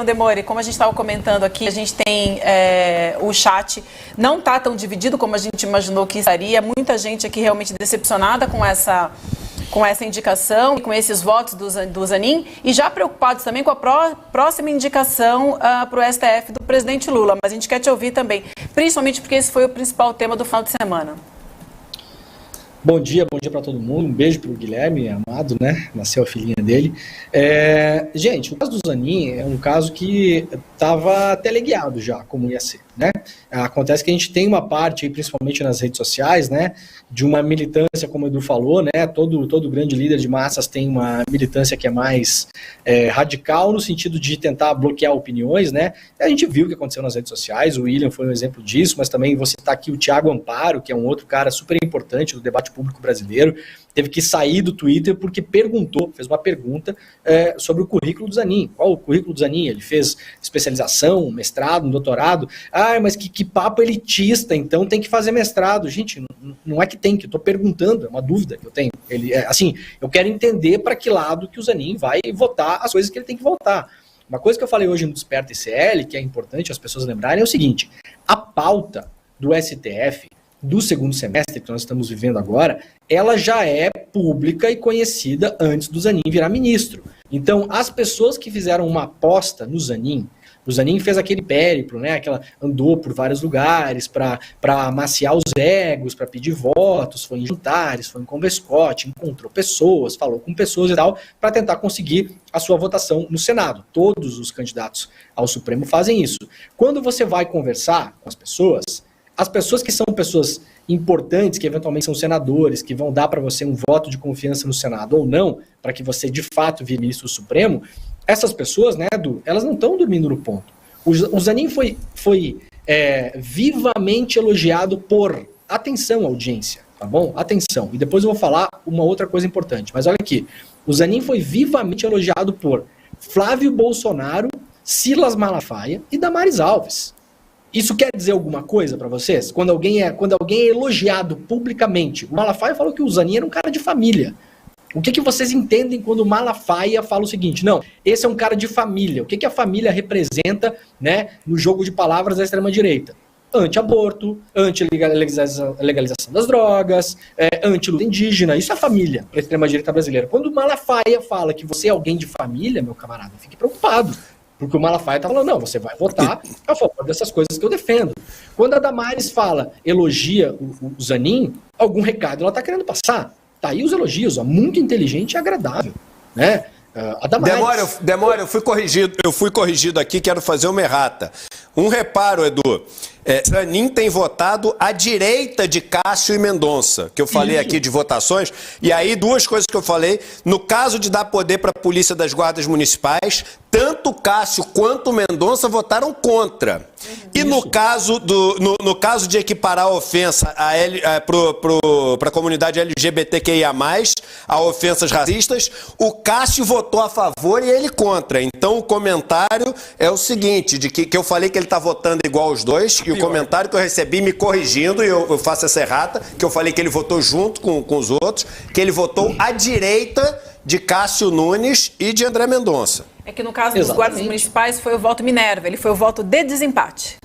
Demore, como a gente estava comentando aqui, a gente tem o chat, não está tão dividido como a gente imaginou que estaria. Muita gente aqui realmente decepcionada com essa indicação e com esses votos do Zanin, e já preocupados também com a próxima indicação para o STF do presidente Lula. Mas a gente quer te ouvir também, principalmente porque esse foi o principal tema do final de semana. Bom dia para todo mundo, um beijo pro Guilherme, amado, né, nasceu a filhinha dele. Gente, o caso do Zanin é um caso que estava teleguiado já, como ia ser, né? Acontece que a gente tem uma parte, principalmente nas redes sociais, né, de uma militância, como o Edu falou, né, todo grande líder de massas tem uma militância que é mais radical, no sentido de tentar bloquear opiniões, né? A gente viu o que aconteceu nas redes sociais, o William foi um exemplo disso, mas também vou citar aqui o Thiago Amparo, que é um outro cara super importante do debate público brasileiro, teve que sair do Twitter porque fez uma pergunta sobre o currículo do Zanin. Qual o currículo do Zanin? Ele fez especialização, mestrado, doutorado. Mas que papo elitista, então tem que fazer mestrado. Gente, não é que tem, que eu estou perguntando, é uma dúvida que eu tenho. Eu quero entender para que lado que o Zanin vai votar as coisas que ele tem que votar. Uma coisa que eu falei hoje no Desperta ICL, que é importante as pessoas lembrarem, é o seguinte: a pauta do STF do segundo semestre que nós estamos vivendo agora, ela já é pública e conhecida antes do Zanin virar ministro. Então, as pessoas que fizeram uma aposta no Zanin, o Zanin fez aquele périplo, né? Andou por vários lugares para amaciar os egos, para pedir votos, foi em jantares, foi em converscote, encontrou pessoas, falou com pessoas e tal, para tentar conseguir a sua votação no Senado. Todos os candidatos ao Supremo fazem isso. Quando você vai conversar com as pessoas que são pessoas importantes, que eventualmente são senadores, que vão dar para você um voto de confiança no Senado ou não, para que você de fato vire ministro supremo, essas pessoas, né, Edu, elas não estão dormindo no ponto. O Zanin foi vivamente elogiado por... Atenção, audiência, tá bom? Atenção. E depois eu vou falar uma outra coisa importante. Mas olha aqui, o Zanin foi vivamente elogiado por Flávio Bolsonaro, Silas Malafaia e Damares Alves. Isso quer dizer alguma coisa para vocês? Quando alguém é elogiado publicamente, o Malafaia falou que o Zanin era um cara de família. O que vocês entendem quando o Malafaia fala o seguinte? Não, esse é um cara de família. O que a família representa, né, no jogo de palavras da extrema-direita? Anti-aborto, anti-legalização das drogas, anti-luta indígena. Isso é família para a extrema-direita brasileira. Quando o Malafaia fala que você é alguém de família, meu camarada, fique preocupado. Porque o Malafaia está falando, não, você vai votar a favor dessas coisas que eu defendo. Quando a Damares elogia o Zanin, algum recado ela está querendo passar. Tá aí os elogios, ó, muito inteligente e agradável, né? A Damares... Demora, eu fui corrigido aqui, quero fazer uma errata. Um reparo, Edu. Zanin tem votado à direita de Cássio e Mendonça, que eu falei aqui de votações, e aí duas coisas que eu falei. No caso de dar poder para a polícia das guardas municipais, tanto Cássio quanto Mendonça votaram contra. E no caso de equiparar a ofensa para a comunidade LGBTQIA+, a ofensas racistas, o Cássio votou a favor e ele contra. Então o comentário é o seguinte, de que eu falei que ele está votando igual os dois, e o comentário que eu recebi me corrigindo, e eu faço essa errata, que eu falei que ele votou junto com os outros, que ele votou à direita de Cássio Nunes e de André Mendonça. É que no caso dos guardas municipais foi o voto Minerva, ele foi o voto de desempate.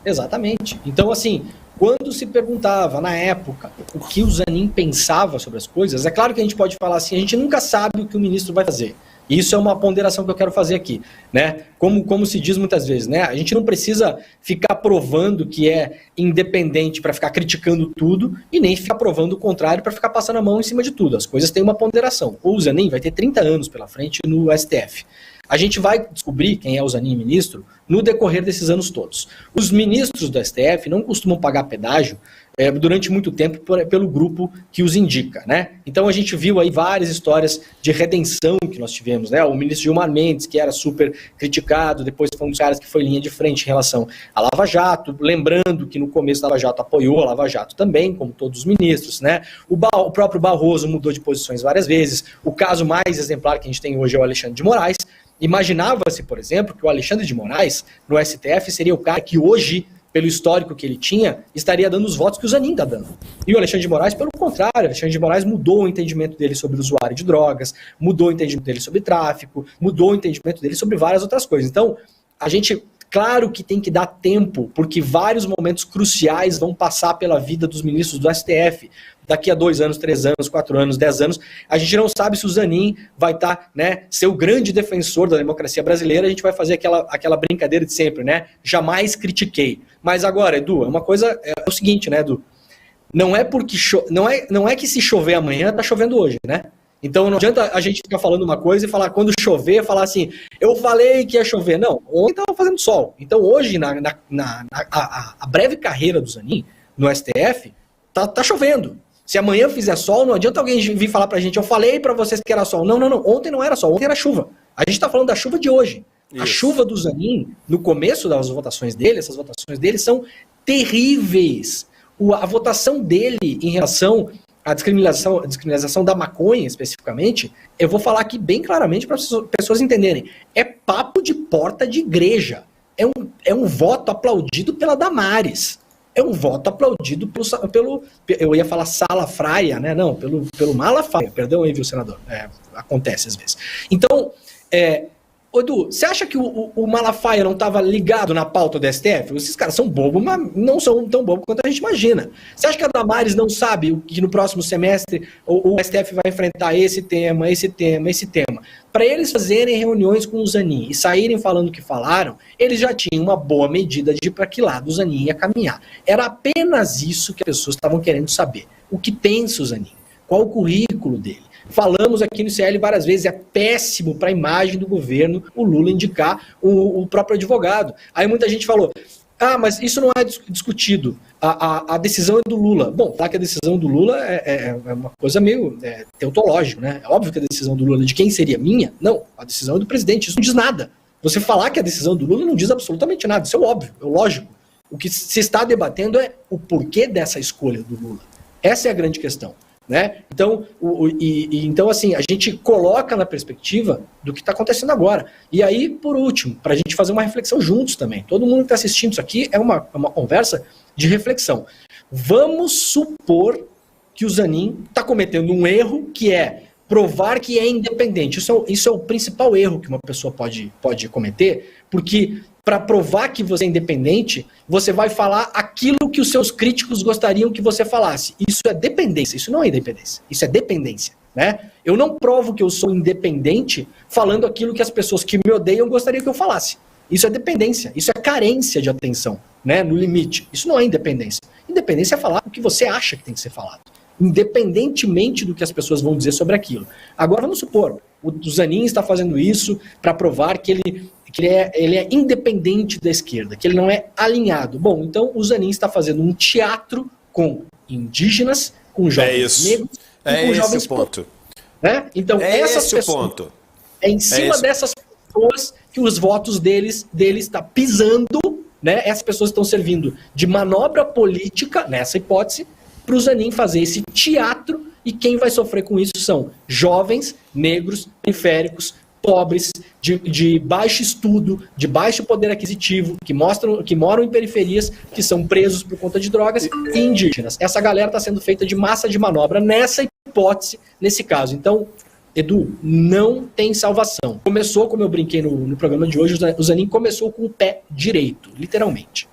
Exatamente. Então, assim, quando se perguntava, na época, o que o Zanin pensava sobre as coisas, é claro que a gente pode falar assim, a gente nunca sabe o que o ministro vai fazer. Isso é uma ponderação que eu quero fazer aqui, né? Como se diz muitas vezes, né? A gente não precisa ficar provando que é independente para ficar criticando tudo e nem ficar provando o contrário para ficar passando a mão em cima de tudo. As coisas têm uma ponderação. O Zanin vai ter 30 anos pela frente no STF. A gente vai descobrir quem é o Zanin ministro no decorrer desses anos todos. Os ministros do STF não costumam pagar pedágio durante muito tempo pelo grupo que os indica, né? Então a gente viu aí várias histórias de redenção que nós tivemos, né? O ministro Gilmar Mendes, que era super criticado, depois foi um dos caras que foi linha de frente em relação à Lava Jato, lembrando que no começo da Lava Jato apoiou a Lava Jato também, como todos os ministros, né? O próprio Barroso mudou de posições várias vezes. O caso mais exemplar que a gente tem hoje é o Alexandre de Moraes. Imaginava-se, por exemplo, que o Alexandre de Moraes, no STF, seria o cara que hoje pelo histórico que ele tinha, estaria dando os votos que o Zanin está dando. E o Alexandre de Moraes, pelo contrário, o Alexandre de Moraes mudou o entendimento dele sobre o usuário de drogas, mudou o entendimento dele sobre tráfico, mudou o entendimento dele sobre várias outras coisas. Então, a gente, claro que tem que dar tempo, porque vários momentos cruciais vão passar pela vida dos ministros do STF. Daqui a 2 anos, 3 anos, 4 anos, 10 anos, a gente não sabe se o Zanin vai estar, né, ser o grande defensor da democracia brasileira. A gente vai fazer aquela brincadeira de sempre, né? Jamais critiquei. Mas agora, Edu, uma coisa é o seguinte, né, Edu? Não é porque não é que se chover amanhã, tá chovendo hoje, né? Então não adianta a gente ficar falando uma coisa e falar quando chover, falar assim, eu falei que ia chover. Não, ontem estava fazendo sol. Então hoje, a breve carreira do Zanin no STF, tá chovendo. Se amanhã fizer sol, não adianta alguém vir falar pra gente, eu falei pra vocês que era sol. Não, ontem não era sol, ontem era chuva. A gente tá falando da chuva de hoje. Isso. A chuva do Zanin, no começo das votações dele, essas votações dele são terríveis. A votação dele em relação à descriminalização da maconha, especificamente, eu vou falar aqui bem claramente para as pessoas entenderem. É papo de porta de igreja. É um voto aplaudido pela Damares. É um voto aplaudido pelo eu ia falar Salafraia, né? Não, pelo Malafaia. Perdão aí, viu, senador? Acontece às vezes. Então, Edu, você acha que o Malafaia não estava ligado na pauta do STF? Esses caras são bobos, mas não são tão bobos quanto a gente imagina. Você acha que a Damares não sabe que no próximo semestre o STF vai enfrentar esse tema? Para eles fazerem reuniões com o Zanin e saírem falando o que falaram, eles já tinham uma boa medida de para que lado o Zanin ia caminhar. Era apenas isso que as pessoas estavam querendo saber. O que pensa o Zanin? Qual o currículo dele? Falamos aqui no CL várias vezes, é péssimo para a imagem do governo o Lula indicar o próprio advogado. Aí muita gente falou, mas isso não é discutido, a decisão é do Lula. Bom, falar que a decisão do Lula é uma coisa meio teutológica, né? É óbvio que a decisão do Lula de quem seria minha? Não, a decisão é do presidente, isso não diz nada. Você falar que a decisão do Lula não diz absolutamente nada, isso é óbvio, é lógico. O que se está debatendo é o porquê dessa escolha do Lula. Essa é a grande questão. Né? Então, então, assim, a gente coloca na perspectiva do que está acontecendo agora. E aí, por último, para a gente fazer uma reflexão juntos também. Todo mundo que está assistindo isso aqui é uma conversa de reflexão. Vamos supor que o Zanin está cometendo um erro que é provar que é independente. Isso é o principal erro que uma pessoa pode cometer, porque para provar que você é independente, você vai falar aquilo que os seus críticos gostariam que você falasse. Isso é dependência, isso não é independência, isso é dependência. Né? Eu não provo que eu sou independente falando aquilo que as pessoas que me odeiam gostariam que eu falasse. Isso é dependência, isso é carência de atenção, né? No limite. Isso não é independência. Independência é falar o que você acha que tem que ser falado, independentemente do que as pessoas vão dizer sobre aquilo. Agora vamos supor, o Zanin está fazendo isso para provar que ele é independente da esquerda, que ele não é alinhado. Bom, então o Zanin está fazendo um teatro com indígenas, com jovens negros e com jovens ponto. Né? Então essas pessoas, ponto. É em cima dessas pessoas que os votos deles está pisando, né? Essas pessoas estão servindo de manobra política, nessa hipótese, para o Zanin fazer esse teatro, e quem vai sofrer com isso são jovens, negros, periféricos, pobres, de baixo estudo, de baixo poder aquisitivo, que moram em periferias, que são presos por conta de drogas, e indígenas. Essa galera está sendo feita de massa de manobra nessa hipótese, nesse caso. Então, Edu, não tem salvação. Começou, como eu brinquei no programa de hoje, o Zanin começou com o pé direito, literalmente.